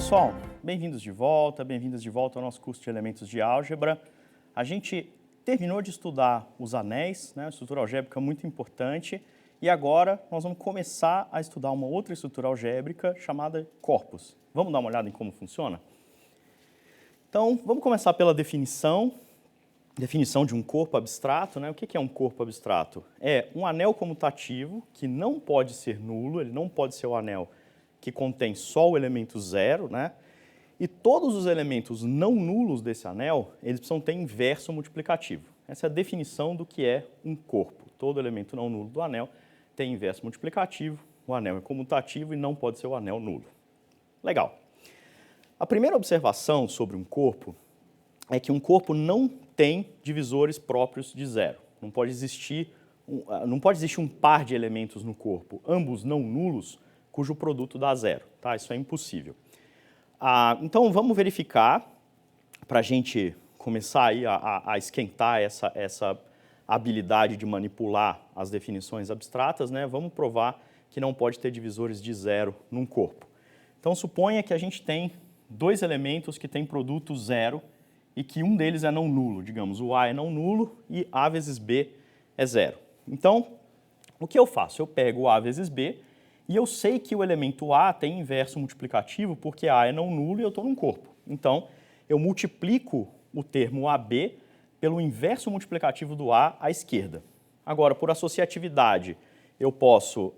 pessoal, bem-vindos de volta ao nosso curso de elementos de álgebra. A gente terminou de estudar os anéis, né, estrutura algébrica muito importante, e agora nós vamos começar a estudar uma outra estrutura algébrica chamada corpos. Vamos dar uma olhada em como funciona? Então, vamos começar pela definição de um corpo abstrato, né? O que é um corpo abstrato? É um anel comutativo que não pode ser nulo, ele não pode ser o anel que contém só o elemento zero, né? E todos os elementos não nulos desse anel, eles precisam ter inverso multiplicativo. Essa é a definição do que é um corpo. Todo elemento não nulo do anel tem inverso multiplicativo, o anel é comutativo e não pode ser o anel nulo. Legal. A primeira observação sobre um corpo é que um corpo não tem divisores próprios de zero. Não pode existir um par de elementos no corpo, ambos não nulos, cujo produto dá zero. Tá? Isso é impossível. Então, vamos verificar, para a gente começar aí a esquentar essa habilidade de manipular as definições abstratas, né? Vamos provar que não pode ter divisores de zero num corpo. Então, suponha que a gente tem dois elementos que têm produto zero e que um deles é não nulo. Digamos, o A é não nulo e A vezes B é zero. Então, o que eu faço? Eu pego o A vezes B e eu sei que o elemento A tem inverso multiplicativo porque A é não nulo e eu estou num corpo. Então, eu multiplico o termo AB pelo inverso multiplicativo do A à esquerda. Agora, por associatividade, eu posso...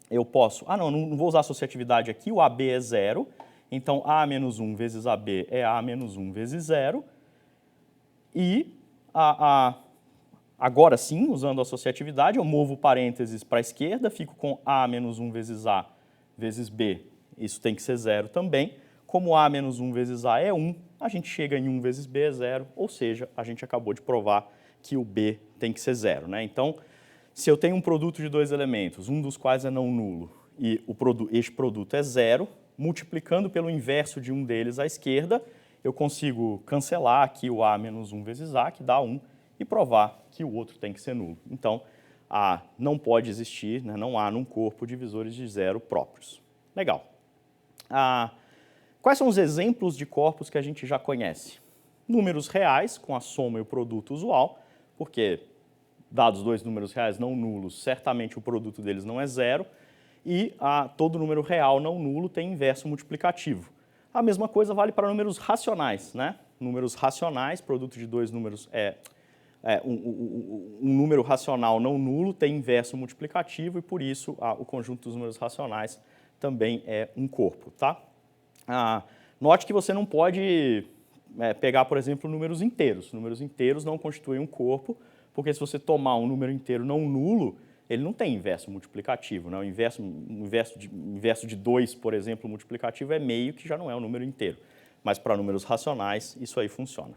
não vou usar associatividade aqui, o AB é zero, então A menos 1 vezes AB é A menos 1 vezes zero, e agora sim, usando a associatividade, eu movo parênteses para a esquerda, fico com A menos 1 vezes A vezes B, isso tem que ser zero também. Como A menos 1 vezes A é 1, a gente chega em 1 vezes B é zero, ou seja, a gente acabou de provar que o B tem que ser zero, né? Então, se eu tenho um produto de dois elementos, um dos quais é não nulo, e este produto é zero, multiplicando pelo inverso de um deles à esquerda, eu consigo cancelar aqui o A menos 1 vezes A, que dá 1, e provar que o outro tem que ser nulo. Então, não pode existir, né, não há num corpo divisores de zero próprios. Legal. Quais são os exemplos de corpos que a gente já conhece? Números reais, com a soma e o produto usual, porque, dados dois números reais não nulos, certamente o produto deles não é zero, e todo número real não nulo tem inverso multiplicativo. A mesma coisa vale para números racionais, né? Números racionais, produto de dois números um número racional não nulo tem inverso multiplicativo e, por isso, o conjunto dos números racionais também é um corpo, tá? Note que você não pode pegar, por exemplo, números inteiros. Números inteiros não constituem um corpo, porque se você tomar um número inteiro não nulo, ele não tem inverso multiplicativo, né? O inverso de 2, por exemplo, multiplicativo é meio, que já não é um número inteiro. Mas para números racionais, isso aí funciona.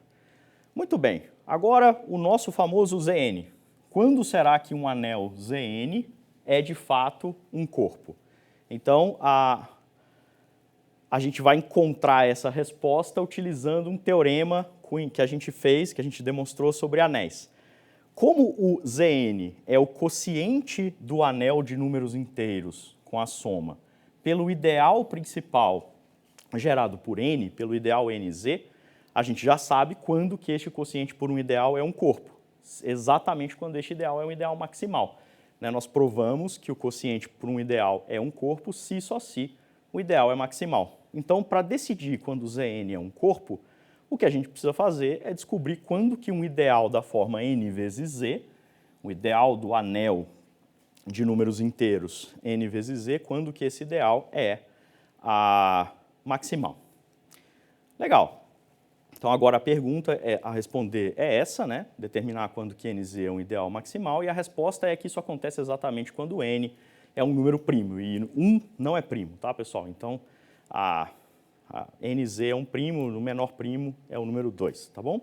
Muito bem, agora o nosso famoso Zn. Quando será que um anel Zn é de fato um corpo? Então, a gente vai encontrar essa resposta utilizando um teorema que a gente fez, que a gente demonstrou sobre anéis. Como o Zn é o quociente do anel de números inteiros com a soma pelo ideal principal gerado por n, pelo ideal nz, a gente já sabe quando que este quociente por um ideal é um corpo. Exatamente quando este ideal é um ideal maximal. Nós provamos que o quociente por um ideal é um corpo se e só se o ideal é maximal. Então, para decidir quando o Zn é um corpo, o que a gente precisa fazer é descobrir quando que um ideal da forma n vezes z, o ideal do anel de números inteiros n vezes z, quando que esse ideal é maximal. Legal. Então, agora a pergunta a responder é essa, né? Determinar quando que nz é um ideal maximal, e a resposta é que isso acontece exatamente quando n é um número primo, e 1 não é primo, tá, pessoal? Então, nz é um primo, o menor primo é o número 2, tá bom?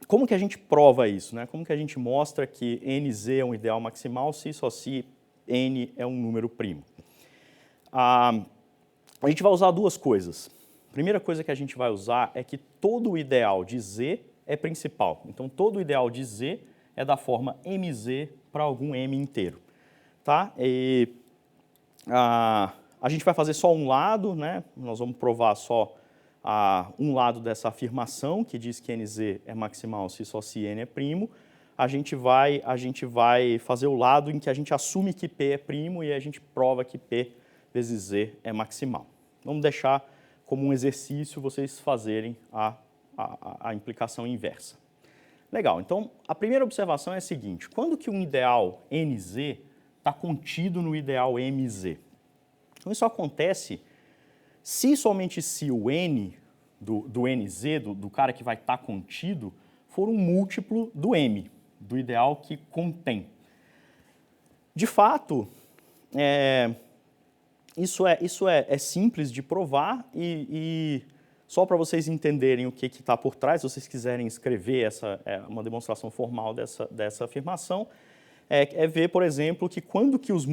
Como que a gente prova isso, né? Como que a gente mostra que nz é um ideal maximal se só se n é um número primo? A gente vai usar duas coisas. A primeira coisa que a gente vai usar é que todo o ideal de z é principal. Então, todo o ideal de z é da forma mz para algum m inteiro. Tá? A gente vai fazer só um lado, né? Nós vamos provar só um lado dessa afirmação, que diz que NZ é maximal se só se N é primo. A gente vai fazer o lado em que a gente assume que P é primo e a gente prova que P vezes Z é maximal. Vamos deixar como um exercício vocês fazerem a implicação inversa. Legal, então a primeira observação é a seguinte: quando que um ideal NZ está contido no ideal MZ? Então isso acontece se somente se o N do NZ, do cara que vai estar contido, for um múltiplo do M, do ideal que contém. De fato, isso é simples de provar e só para vocês entenderem o que está por trás, se vocês quiserem escrever uma demonstração formal dessa afirmação, ver, por exemplo, que quando que os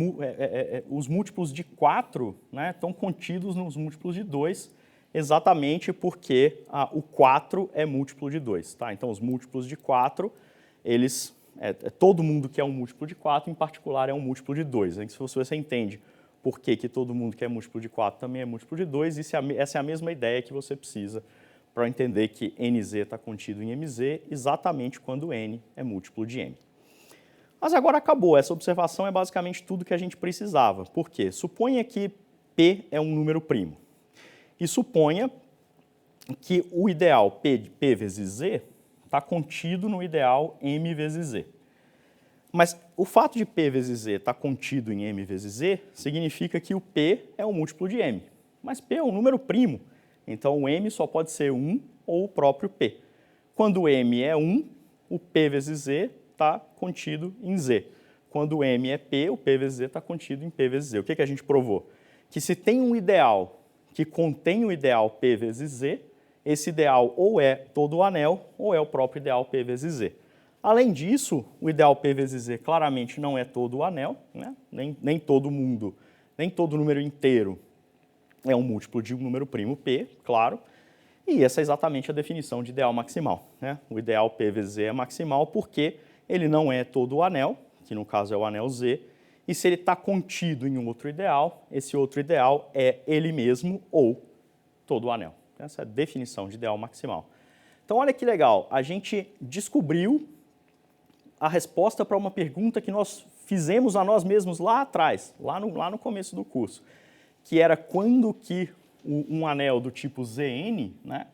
múltiplos de 4, né, estão contidos nos múltiplos de 2, exatamente porque o 4 é múltiplo de 2. Tá? Então, os múltiplos de 4, eles, todo mundo que é um múltiplo de 4, em particular, é um múltiplo de 2. Se você entende por que todo mundo que é múltiplo de 4 também é múltiplo de 2, essa é a mesma ideia que você precisa para entender que NZ está contido em MZ exatamente quando N é múltiplo de M. Mas agora acabou, essa observação é basicamente tudo que a gente precisava. Por quê? Suponha que P é um número primo. E suponha que o ideal P vezes Z está contido no ideal M vezes Z. Mas o fato de P vezes Z estar contido em M vezes Z significa que o P é um múltiplo de M. Mas P é um número primo, então o M só pode ser 1 ou o próprio P. Quando o M é 1, o P vezes Z está contido em Z. Quando o M é P, o P vezes Z está contido em P vezes Z. O que a gente provou? Que se tem um ideal que contém o ideal P vezes Z, esse ideal ou é todo o anel ou é o próprio ideal P vezes Z. Além disso, o ideal P vezes Z claramente não é todo o anel, né? nem todo mundo, nem todo número inteiro é um múltiplo de um número primo P, claro. E essa é exatamente a definição de ideal maximal, né? O ideal P vezes Z é maximal porque ele não é todo o anel, que no caso é o anel Z, e se ele está contido em um outro ideal, esse outro ideal é ele mesmo ou todo o anel. Essa é a definição de ideal maximal. Então olha que legal, a gente descobriu a resposta para uma pergunta que nós fizemos a nós mesmos lá atrás, lá no começo do curso, que era quando que um anel do tipo Zn, né?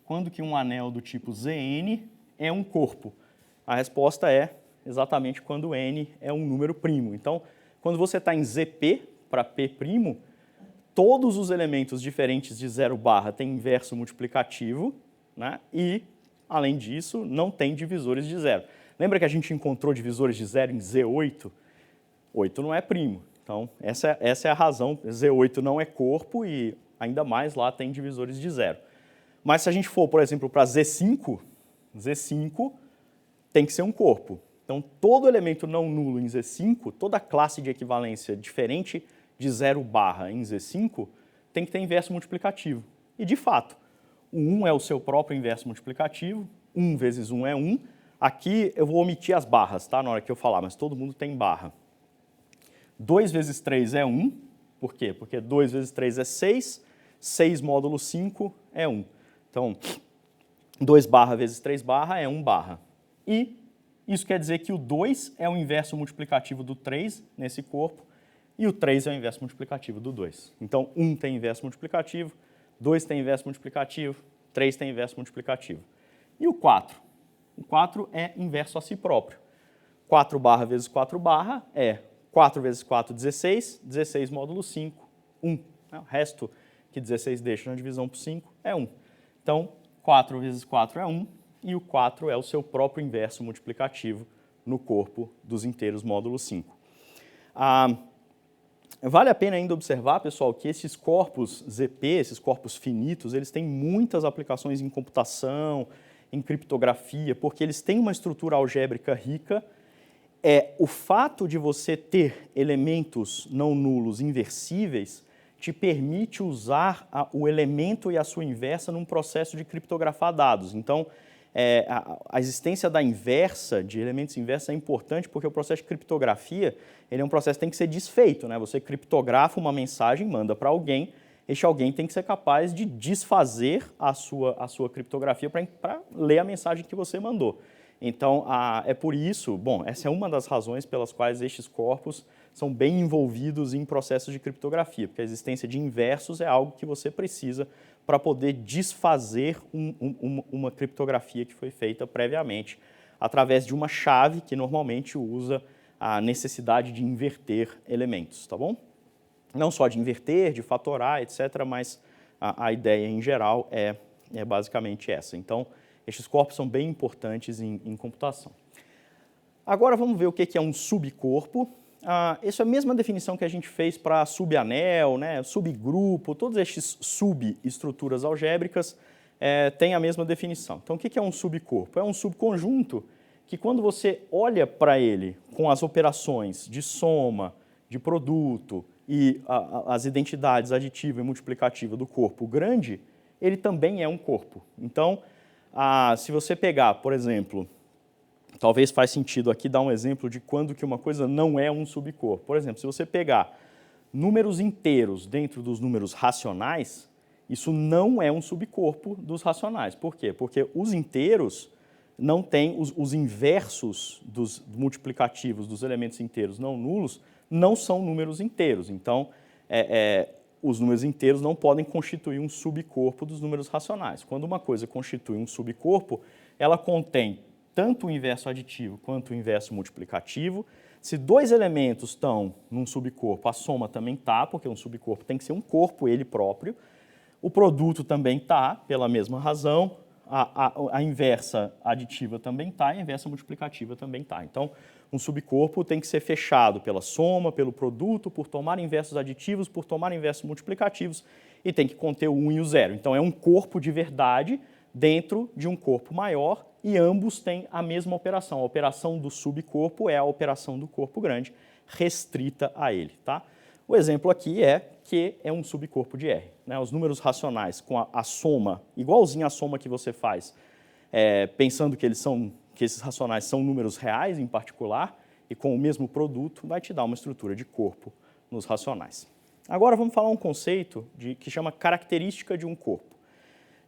Quando que um anel do tipo Zn é um corpo? A resposta é exatamente quando n é um número primo. Então, quando você está em Zp para P', todos os elementos diferentes de 0 barra têm inverso multiplicativo, né? E, além disso, não tem divisores de zero. Lembra que a gente encontrou divisores de zero em Z8? 8 não é primo. Então, essa é a razão. Z8 não é corpo e, ainda mais, lá tem divisores de zero. Mas se a gente for, por exemplo, para Z5, Z5 tem que ser um corpo. Então, todo elemento não nulo em Z5, toda classe de equivalência diferente de 0 barra em Z5, tem que ter inverso multiplicativo. E, de fato, o 1 é o seu próprio inverso multiplicativo, 1 vezes 1 é 1. Aqui eu vou omitir as barras, tá? Na hora que eu falar, mas todo mundo tem barra. 2 vezes 3 é 1. Por quê? Porque 2 vezes 3 é 6, 6 módulo 5 é 1. Então, 2 barra vezes 3 barra é 1 barra. E isso quer dizer que o 2 é o inverso multiplicativo do 3 nesse corpo, e o 3 é o inverso multiplicativo do 2. Então, 1 tem inverso multiplicativo, 2 tem inverso multiplicativo, 3 tem inverso multiplicativo. E o 4? O 4 é inverso a si próprio. 4 barra vezes 4 barra é 4 vezes 4, 16, 16 módulo 5, 1. O resto que 16 deixa na divisão por 5 é 1. Então, 4 vezes 4 é 1, e o 4 é o seu próprio inverso multiplicativo no corpo dos inteiros módulo 5. Vale a pena ainda observar, pessoal, que esses corpos ZP, esses corpos finitos, eles têm muitas aplicações em computação, em criptografia, porque eles têm uma estrutura algébrica rica. O fato de você ter elementos não nulos inversíveis te permite usar o elemento e a sua inversa num processo de criptografar dados. Então, a existência da inversa, de elementos inversos, é importante porque o processo de criptografia ele é um processo que tem que ser desfeito, né? Você criptografa uma mensagem, manda para alguém, este alguém tem que ser capaz de desfazer a sua criptografia para ler a mensagem que você mandou. Então, é por isso, bom, essa é uma das razões pelas quais estes corpos são bem envolvidos em processos de criptografia, porque a existência de inversos é algo que você precisa para poder desfazer uma criptografia que foi feita previamente, através de uma chave que normalmente usa a necessidade de inverter elementos, tá bom? Não só de inverter, de fatorar, etc., mas a ideia em geral é basicamente essa. Então, estes corpos são bem importantes em computação. Agora vamos ver o que é um subcorpo. Essa é a mesma definição que a gente fez para subanel, né, subgrupo, todos estes subestruturas algébricas têm a mesma definição. Então, o que é um subcorpo? É um subconjunto que, quando você olha para ele com as operações de soma, de produto e as identidades aditiva e multiplicativa do corpo grande, ele também é um corpo. Então, se você pegar, por exemplo, talvez faz sentido aqui dar um exemplo de quando que uma coisa não é um subcorpo. Por exemplo, se você pegar números inteiros dentro dos números racionais, isso não é um subcorpo dos racionais. Por quê? Porque os inteiros não têm, os inversos dos multiplicativos dos elementos inteiros não nulos não são números inteiros. Então, os números inteiros não podem constituir um subcorpo dos números racionais. Quando uma coisa constitui um subcorpo, ela contém tanto o inverso aditivo quanto o inverso multiplicativo. Se dois elementos estão num subcorpo, a soma também está, porque um subcorpo tem que ser um corpo ele próprio. O produto também está, pela mesma razão. A inversa aditiva também está, a inversa multiplicativa também está. Então, um subcorpo tem que ser fechado pela soma, pelo produto, por tomar inversos aditivos, por tomar inversos multiplicativos, e tem que conter o 1 e o 0. Então, é um corpo de verdade dentro de um corpo maior, e ambos têm a mesma operação. A operação do subcorpo é a operação do corpo grande, restrita a ele. Tá? O exemplo aqui é que é um subcorpo de R. Né? Os números racionais com a soma, igualzinho à soma que você faz, pensando que esses racionais são números reais em particular, e com o mesmo produto, vai te dar uma estrutura de corpo nos racionais. Agora vamos falar um conceito que chama característica de um corpo.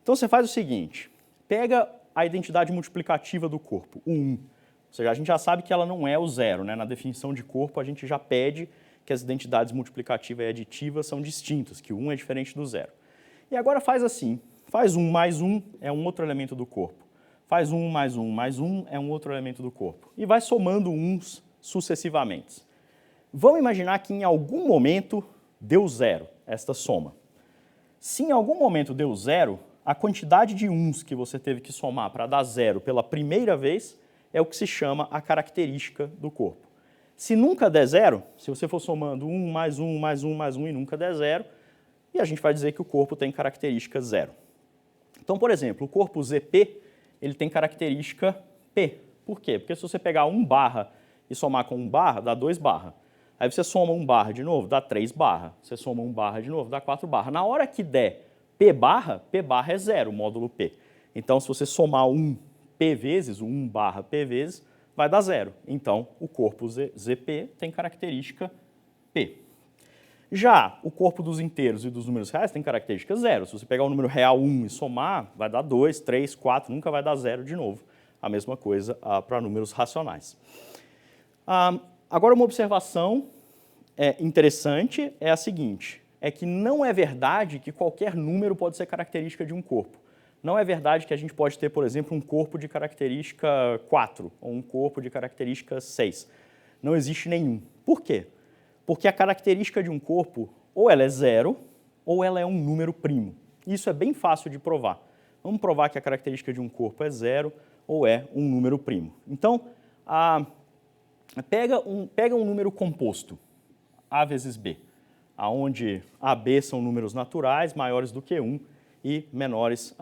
Então você faz o seguinte, pega a identidade multiplicativa do corpo, o 1. Ou seja, a gente já sabe que ela não é o 0. Né? Na definição de corpo, a gente já pede que as identidades multiplicativa e aditiva são distintas, que o 1 é diferente do 0. E agora faz assim, faz 1 mais 1 é um outro elemento do corpo. Faz 1 mais 1 mais 1 é um outro elemento do corpo. E vai somando uns sucessivamente. Vamos imaginar que em algum momento deu 0, esta soma. Se em algum momento deu 0, a quantidade de uns que você teve que somar para dar 0 pela primeira vez é o que se chama a característica do corpo. Se nunca der 0, se você for somando 1 mais 1 mais 1 mais 1 e nunca der 0, e a gente vai dizer que o corpo tem característica 0. Então, por exemplo, o corpo ZP ele tem característica P. Por quê? Porque se você pegar 1 barra e somar com 1 barra, dá 2 barra. Aí você soma 1 barra de novo, dá 3 barra. Você soma 1 barra de novo, dá 4 barra. Na hora que der P barra é 0, o módulo P. Então, se você somar 1 P vezes, o 1 barra P vezes, vai dar 0. Então, o corpo ZP tem característica P. Já o corpo dos inteiros e dos números reais tem característica 0. Se você pegar o número real 1 e somar, vai dar 2, 3, 4, nunca vai dar 0 de novo. A mesma coisa para números racionais. Agora, uma observação interessante é a seguinte, é que não é verdade que qualquer número pode ser característica de um corpo. Não é verdade que a gente pode ter, por exemplo, um corpo de característica 4 ou um corpo de característica 6. Não existe nenhum. Por quê? Porque a característica de um corpo, ou ela é 0, ou ela é um número primo. Isso é bem fácil de provar. Vamos provar que a característica de um corpo é 0 ou é um número primo. Então, pega um número composto, A vezes B, onde A, B são números naturais, maiores do que 1 e menores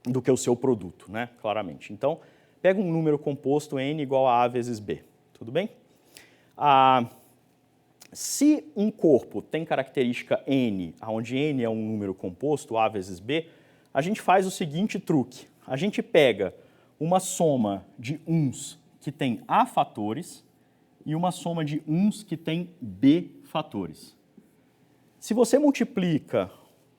do que o seu produto, né? Claramente. Então, pega um número composto N igual a A vezes B. Tudo bem? Se um corpo tem característica N, onde N é um número composto, A vezes B, a gente faz o seguinte truque. A gente pega uma soma de uns que tem A fatores e uma soma de uns que tem B fatores. Se você multiplica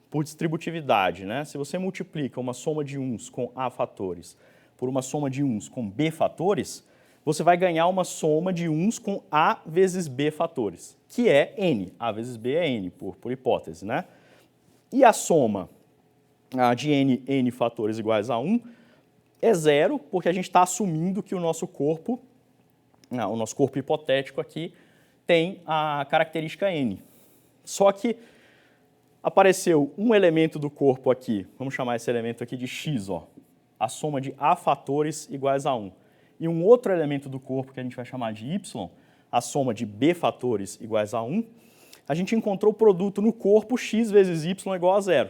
por distributividade, né? Se você multiplica uma soma de uns com A fatores por uma soma de uns com B fatores, você vai ganhar uma soma de uns com A vezes B fatores, que é N. A vezes B é N, por hipótese, né? E a soma de N fatores iguais a 1 é zero, porque a gente está assumindo que o nosso corpo hipotético aqui, tem a característica N. Só que apareceu um elemento do corpo aqui, vamos chamar esse elemento aqui de X, ó, a soma de A fatores iguais a 1. E um outro elemento do corpo que a gente vai chamar de Y, a soma de B fatores iguais a 1, a gente encontrou o produto no corpo X vezes Y igual a zero.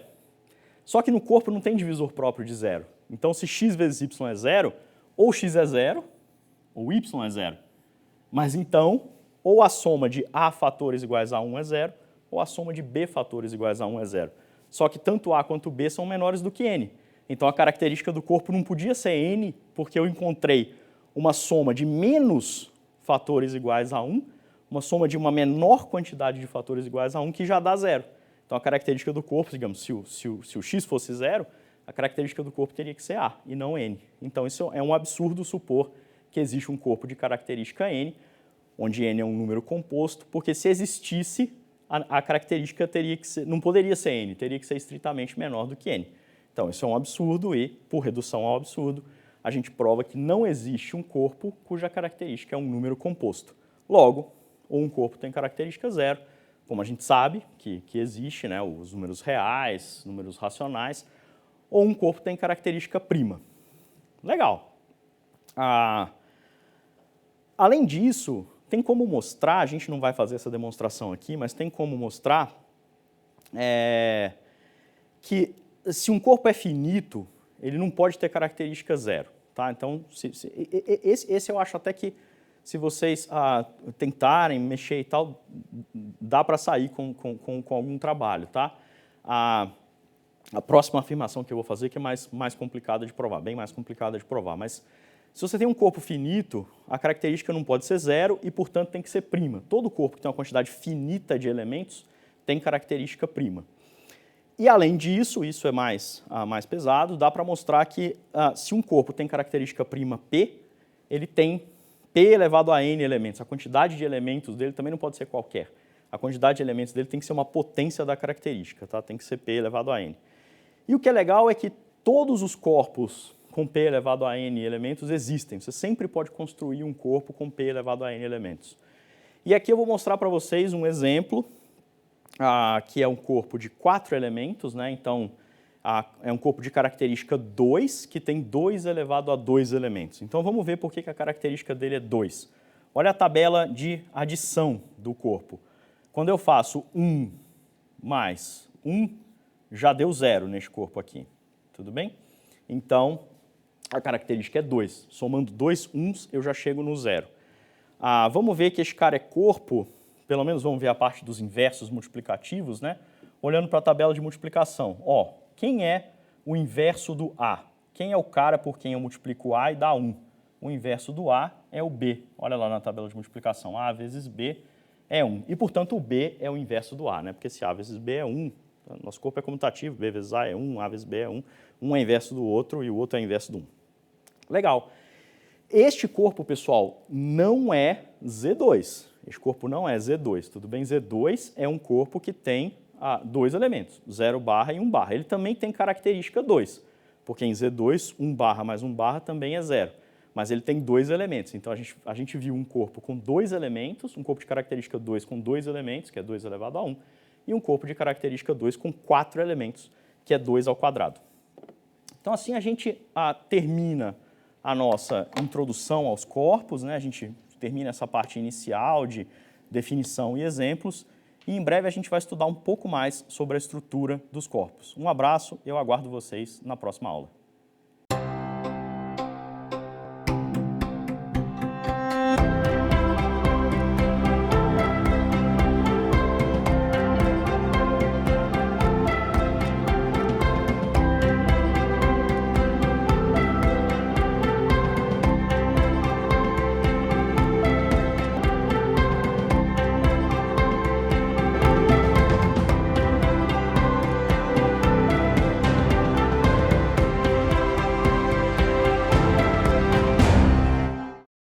Só que no corpo não tem divisor próprio de zero. Então, se X vezes Y é zero, ou X é zero, ou Y é zero. Mas então, ou a soma de A fatores iguais a 1 é zero, ou a soma de B fatores iguais a 1 é zero. Só que tanto A quanto B são menores do que N. Então, a característica do corpo não podia ser N, porque eu encontrei uma soma de menos fatores iguais a 1, uma soma de uma menor quantidade de fatores iguais a 1, que já dá zero. Então, a característica do corpo, digamos, se o X fosse zero, a característica do corpo teria que ser A, e não N. Então, isso é um absurdo supor que existe um corpo de característica N, onde N é um número composto, porque se existisse, a característica teria que ser, não poderia ser N, teria que ser estritamente menor do que N. Então, isso é um absurdo e, por redução ao absurdo, a gente prova que não existe um corpo cuja característica é um número composto. Logo, ou um corpo tem característica zero, como a gente sabe que existe, né, os números reais, números racionais, ou um corpo tem característica prima. Legal. Além disso, tem como mostrar, a gente não vai fazer essa demonstração aqui, mas tem como mostrar que se um corpo é finito, ele não pode ter característica zero. Tá? Então, esse eu acho até que, se vocês tentarem mexer e tal, dá para sair com algum trabalho. Tá? A próxima afirmação que eu vou fazer que é mais complicada de provar, bem mais complicada de provar, mas se você tem um corpo finito, a característica não pode ser zero e, portanto, tem que ser prima. Todo corpo que tem uma quantidade finita de elementos tem característica prima. E, além disso, isso é mais pesado, dá para mostrar que se um corpo tem característica prima P, ele tem P elevado a N elementos. A quantidade de elementos dele também não pode ser qualquer. A quantidade de elementos dele tem que ser uma potência da característica, tá? Tem que ser P elevado a N. E o que é legal é que todos os corpos com P elevado a N elementos existem. Você sempre pode construir um corpo com P elevado a N elementos. E aqui eu vou mostrar para vocês um exemplo, que é um corpo de 4 elementos, né? Então, é um corpo de característica 2, que tem 2 elevado a 2 elementos. Então, vamos ver por que a característica dele é 2. Olha a tabela de adição do corpo. Quando eu faço 1 mais 1, já deu 0 neste corpo aqui. Tudo bem? Então, a característica é 2. Somando 2 uns, eu já chego no 0. Vamos ver que este cara é corpo, pelo menos vamos ver a parte dos inversos multiplicativos, né? Olhando para a tabela de multiplicação. Ó, quem é o inverso do A? Quem é o cara por quem eu multiplico A e dá 1? O inverso do A é o B. Olha lá na tabela de multiplicação. A vezes B é 1. E, portanto, o B é o inverso do A, né? Porque se A vezes B é 1, nosso corpo é comutativo, B vezes A é 1, A vezes B é 1. Um é inverso do outro e o outro é inverso do 1. Legal. Este corpo, pessoal, não é Z2. Este corpo não é Z2, tudo bem? Z2 é um corpo que tem 2 elementos, 0 barra e 1 barra. Ele também tem característica 2, porque em Z2, 1 barra mais 1 barra também é 0. Mas ele tem 2 elementos. Então, a gente viu um corpo com 2 elementos, um corpo de característica 2 com 2 elementos, que é 2 elevado a 1, e um corpo de característica 2 com 4 elementos, que é 2 ao quadrado. Então, assim a gente termina a nossa introdução aos corpos, né? A gente termina essa parte inicial de definição e exemplos, e em breve a gente vai estudar um pouco mais sobre a estrutura dos corpos. Um abraço, eu aguardo vocês na próxima aula.